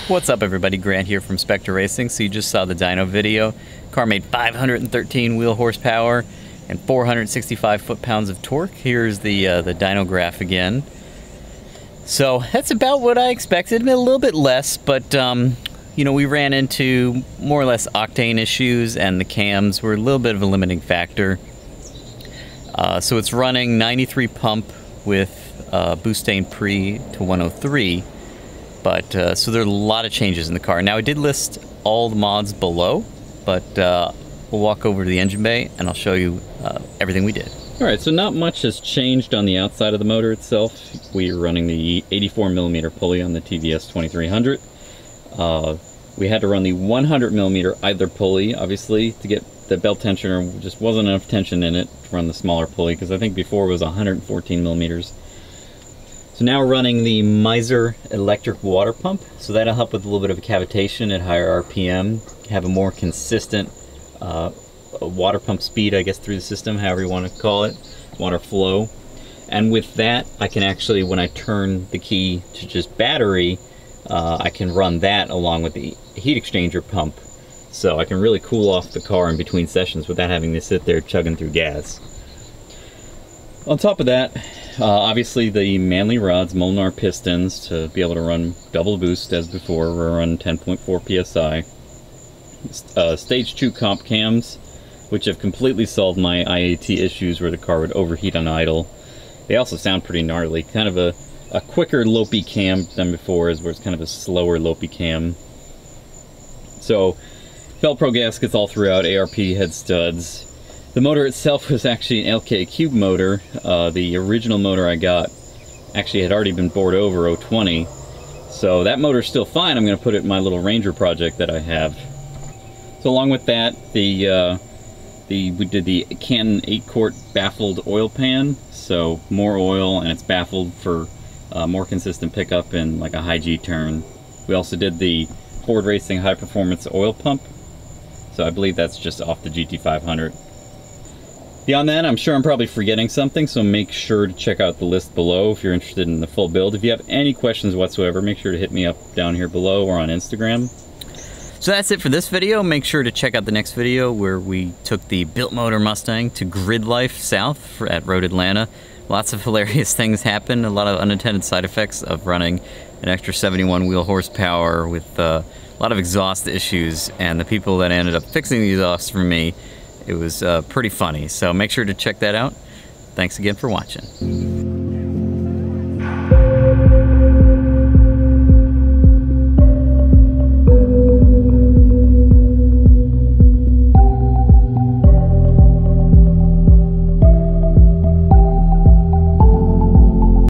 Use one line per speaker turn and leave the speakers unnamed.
What's up everybody, Grant here from Spectre Racing. So you just saw the dyno video. Car made 513 wheel horsepower and 465 foot-pounds of torque. Here's the dyno graph again. So that's about what I expected, a little bit less, but you know, we ran into more or less octane issues and the cams were a little bit of a limiting factor. So it's running 93 pump with Boostane Pre-103. But, so there are a lot of changes in the car. Now I did list all the mods below, but we'll walk over to the engine bay and I'll show you everything we did.
Alright, so not much has changed on the outside of the motor itself. We are running the 84mm pulley on the TVS 2300. We had to run the 100mm idler pulley, obviously, to get the belt tensioner. Just wasn't enough tension in it to run the smaller pulley, because I think before it was 114mm. So now we're running the Meizer electric water pump, so that'll help with a little bit of cavitation at higher RPM, have a more consistent water pump speed, I guess, through the system, however you want to call it, water flow. And with that, I can actually, when I turn the key to just battery, I can run that along with the heat exchanger pump. So I can really cool off the car in between sessions without having to sit there chugging through gas. On top of that, obviously the Manley Rods, Molnar Pistons, to be able to run double boost as before. We're running 10.4 psi. Stage 2 comp cams, which have completely solved my IAT issues where the car would overheat on idle. They also sound pretty gnarly. Kind of a quicker lopey cam than before, where it's kind of a slower lopey cam. So, Velcro gaskets all throughout, ARP Head Studs. The motor itself was actually an LK Cube motor. The original motor I got actually had already been bored over 020. So that motor's still fine. I'm going to put it in my little Ranger project that I have. So along with that, we did the Canton 8-quart Baffled Oil Pan. So more oil, and it's baffled for more consistent pickup in like a high G turn. We also did the Ford Racing High Performance Oil Pump. So I believe that's just off the GT500. Beyond that, I'm sure I'm probably forgetting something, so make sure to check out the list below if you're interested in the full build. If you have any questions whatsoever, make sure to hit me up down here below or on Instagram.
So that's it for this video. Make sure to check out the next video where we took the built motor Mustang to grid life south at Road Atlanta. Lots of hilarious things happened, a lot of unintended side effects of running an extra 71 wheel horsepower with a lot of exhaust issues, and the people that ended up fixing the exhaust for me, it was pretty funny. So make sure to check that out. Thanks again for watching.